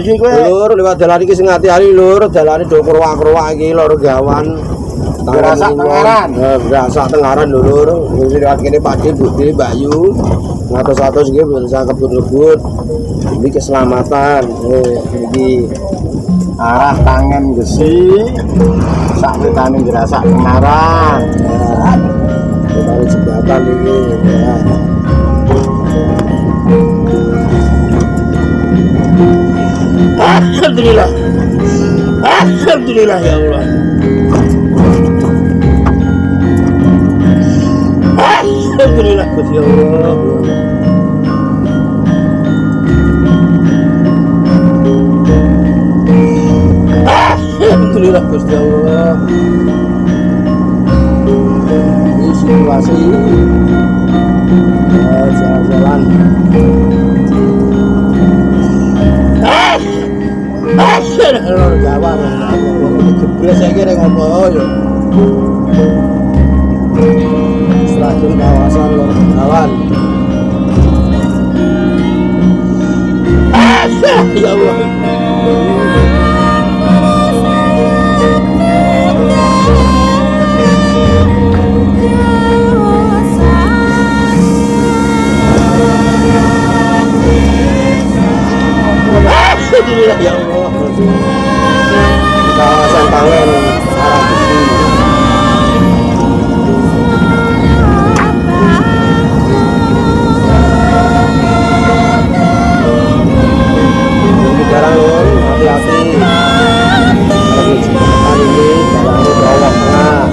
iki kowe lur liwat dalan iki sing ati-ati lur, dalane do krowak-krowak iki lor gawan. Gerasak Tengaran. Gerasak Tengaran lur. Wis liwat kene Pakde Budi Bayu. Ngatos-atos nggih berusaha kebut-kebut. Ini keselamatan. Iki arah Tangen Gesi. Sakwetane Gerasak Tengaran. Dari jembatan ini ya. Alhamdulillah. Alhamdulillah ya Allah. Alhamdulillah Gusti Allah. Alhamdulillah Gusti Allah. Ini situasi jalan-jalan. Jawa, jebres saiki ning opo yo. Selain kawasan Lor Bengawan. Ya Allah. Alhamdulillah ya Allah. Kawasan Tangen arah Besi. Ini jarang lor, hati-hati. Kalau jembatan ini jalannya bawah tengah.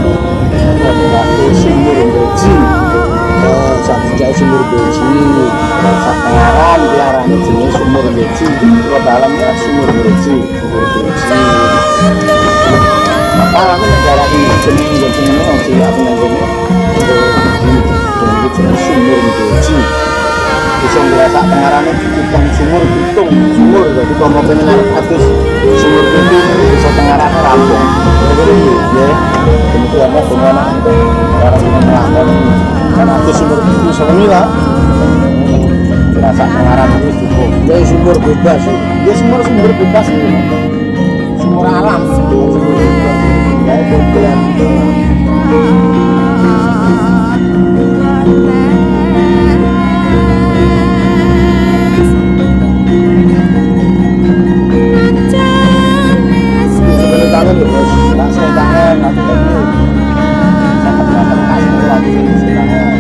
Hati-hati sumur beji. Sampai sumur beji. Gerasak Tengaran diarani jenis sumur beji. Kalau dalamnya sumur beji. Apa aku negara ini jenis ini masih aku nanggungnya untuk jenis sumur beji. Bisa Gerasak Tengaran itu bukan sumur pitung sumur. Jadi kalau mau pengen atas sumur pitung bisa Tengaran rampung. Jadi ya kemudian mau kemana orang ini melakukan karena itu sumur pitung semua. Gerasak Tengaran itu cukup. Jadi sumur bebas. Dia sumur bebas ini. Sumur alam. Sumur bebas. Kayak bobolan. Sebenarnya tangan ya bos. Tak saya tangan. Nanti lagi. Sampai kasih lagi tangan.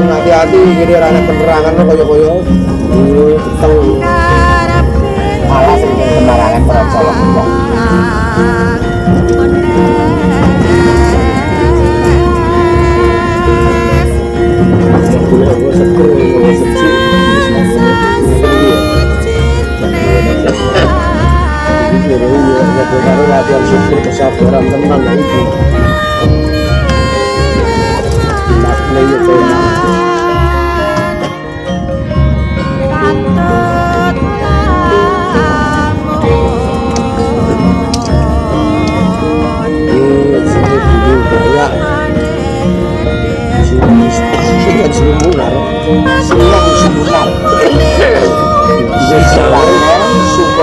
Hati-hati kiri rane penerangan lo koyo-koyo peteng malah sing penerangan percaya latihan syukur kesabaran tenan itu tak play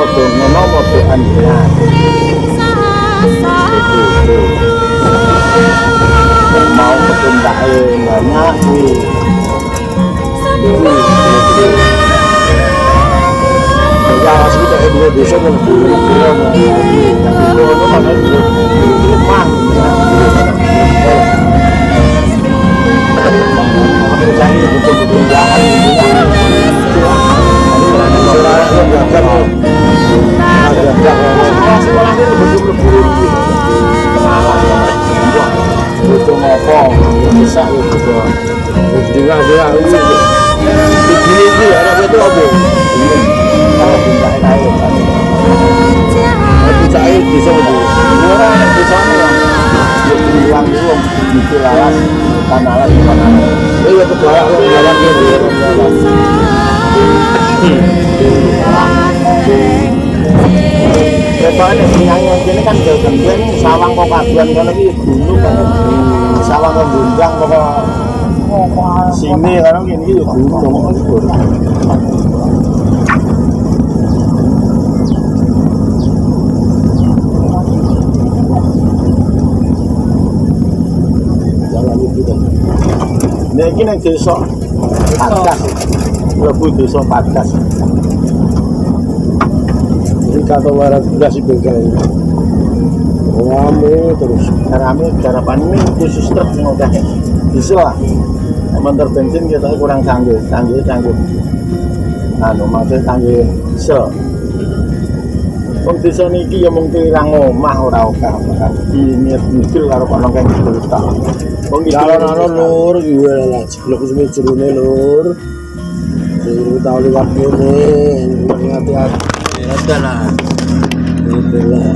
foto ngono fotoan ya. Mau foto ndae banyak kuwi. Ya asli tak dua desa pun pulang itu mana rumah cari betul-betul jalan sekolah ini betul-betul burung itu ngopong bisa gitu juga ini ada itu apa kalau pindah air bisa air bisa orang di sana yang belum itu lalas kanalan itu kebarak lo jalan gitu Bapaknya sinyalnya ini kan jauh kemudian sawang kok kaguan kan lagi gunung kan sawang kok gunjang kok sini kan gini gunung Nek iki nang desa Patkas. Mlebu desa Patkas. Iki kata waras udah si bengkel. Rame terus. Rame garapan ini khusus truk sing udah bisa lah. Motor bensin kita kurang canggih. Anu maksud canggih bisa. Wong desa niki ya mung kirang omah ora akeh. Ini mikir karo kono kene cerita. Wong iki jalan lur gue lah jeblok sing jerone lur. Sing tau liwat kene, hati-hati. Ya lah. Itulah.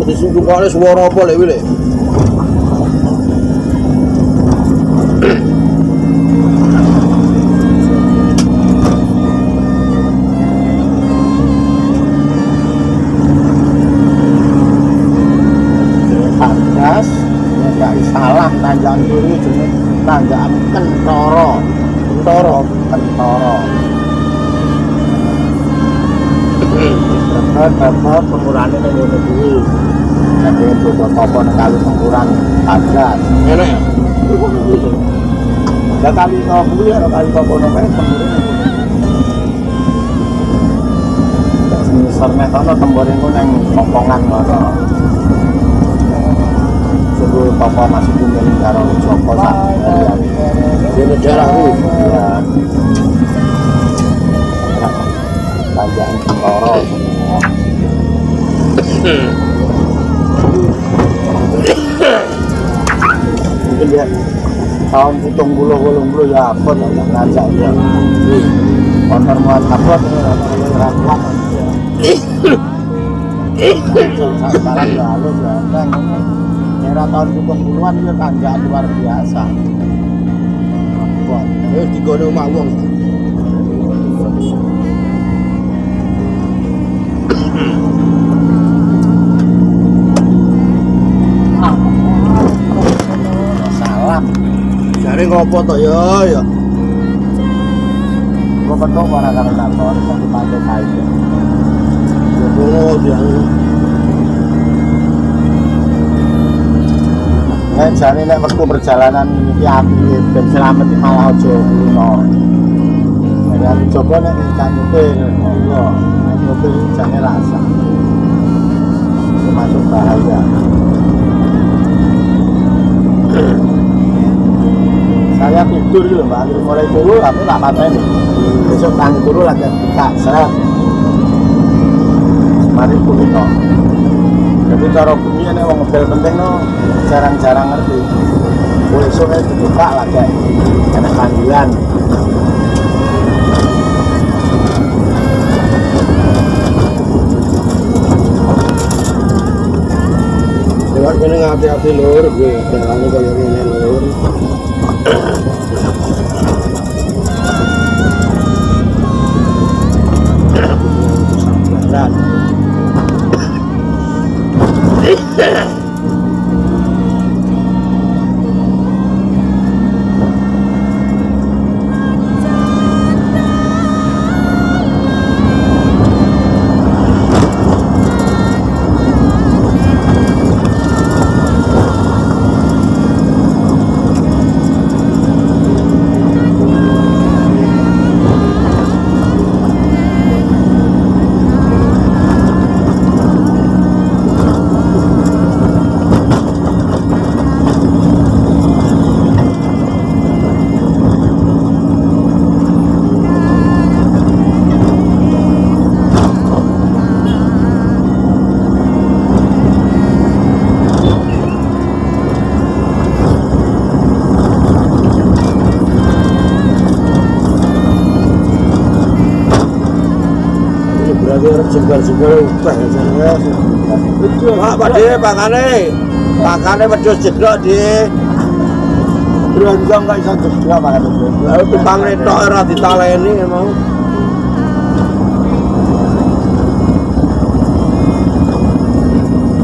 Disuruh kali suara apa lek wile? Patkas, enggak salah tanjakan kiri jenenge tanjakan Kentoro. Dapat pengurangnya ini lebih nanti juga popon kali pengurangan Patkas enak ya? Ada kali ngomong ya, ada kali popon pengurangan misalnya kalau temborin itu yang popongan sebelum topo masih punya karo Joko di negara itu ya tanjakan Kentoro mungkin dia tahun 70 ya apa yang ngajak dia konter muat apa ini rakyat sekarang ya halus ya kan era tahun 70-an itu tanjakan luar biasa terus digono mak wong cari ngopo toh ya gua betul para karo kantor satu pantai aja oh dia jane nek wektu perjalanan iki api ben selamat malah aja lunga ya coba nek kanute monggo mobil jane rasa termasuk bahaya saya tidur gitu mbak, mulai turu tapi tak pateni besok tangi turu lagi buka seret mari kulino jadi cara bunyi ini orang ngebel penting no jarang-jarang ngerti besoknya dibuka lagi ada panggilan lewat ini hati-hati lur gue jalan kayak gini lur Jadi segar-segar ubah jenenge. Betul. Pak Pakde pakane wedhus jedok di Bronjong kok iso jedok makan itu. lalu tukang netok ora ditaleni emang.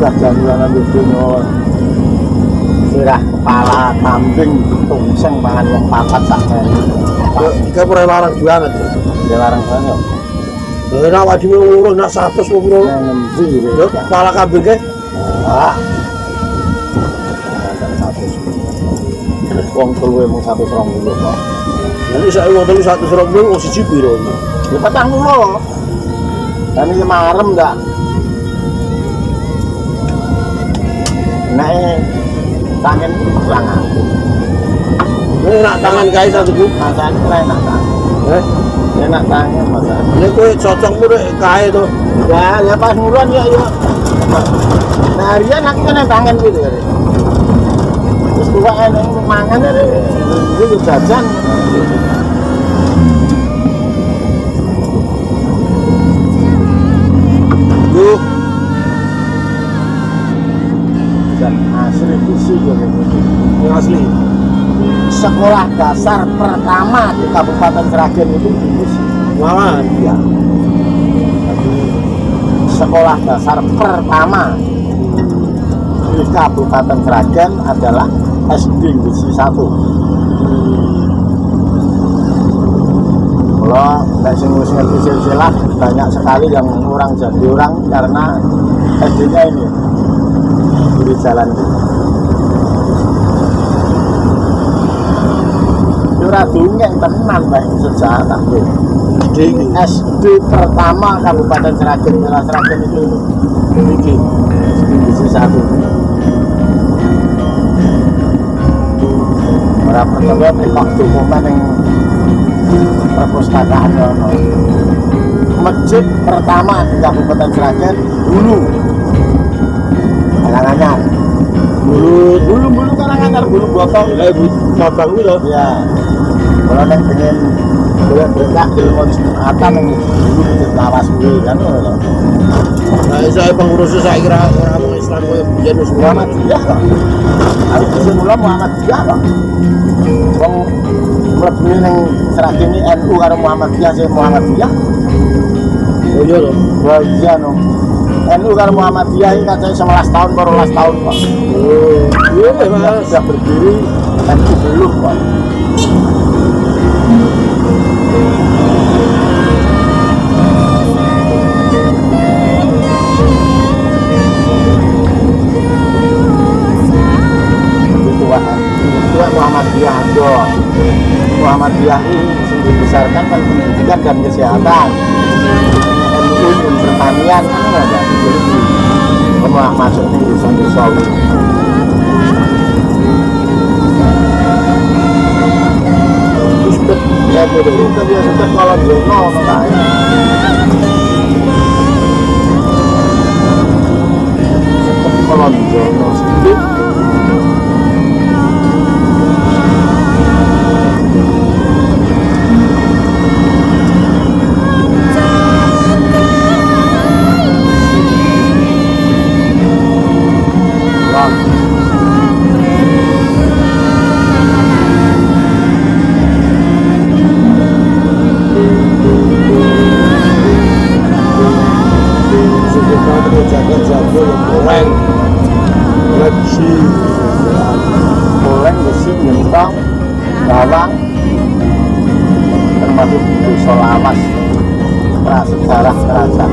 Jalan itu sirah kepala kambing tungseng mangan wong papat sakjane. Kayak pura larang banget. Ya larang banget. Ora awak dhewe ngurus nak 100 wong bro. Ngendi Yo kepala kambing ke. ah. Wong keluwe mung 120 kok. Jadi saya wong telu 120 wong siji piro. Ya 40. Dan iki marem ndak? Nek tangan kurang aku. Ini nak tangan kae satu bu. Masane ora enak tangan. Enak tangan masane. Ini kowe cocokmu rek kae to. Ya pas ngulon ya. Nah, harian aku kena tangan gitu ya. Terus gua enak mangan ya. Itu jajan. Duh, Dan asli bisi ya. ini asli. Sekolah dasar pertama di Kabupaten Sragen itu di Bisi. Malahan. Ya. Sekolah dasar pertama di Kabupaten Sragen adalah SD Bisi 1. Kalau nggak sing ngerti silsilah banyak sekali yang orang jadi orang karena SD-nya ini di jalan itu. Ora dongeng tenan bae sejarah tuh. SD pertama Kabupaten Sragen, Wilayah Sragen itu iki SD 1. Ora percaya nek dokumen yang perpustakaan ono. Masjid pertama di Kabupaten Sragen dulu. Kalangan bulu kalangan bulu botol Babang itu. ya. Kalau neng pengen boleh berkah ilmu Jumatan yang dulu di lawas gue kan loh. Nah, saya pengurusnya saya kira orang Islam koyo biyen wis Muhammadiyah kok. Harus semula Muhammadiyah kok. Wong mlebu ning Sragen ini NU karo Muhammadiyah sing Muhammadiyah. Oh iya to. Wah iya no. NU karo Muhammadiyah ini katanya 11 tahun baru 12 tahun kok. Oh, iya Mas. Sudah berdiri NU belum kok. Muhammadiyah ada. Muhammadiyah ini dibesarkan kan pendidikan dan kesehatan. NU pun pertanian kan ada. Jadi semua masuk di desa-desa. Ustad ya dulu kan dia sudah kalau jono nggak. Kalau jono sedikit. Boleh besi nyentong bawang termasuk desa lawas prasejarah kerajaan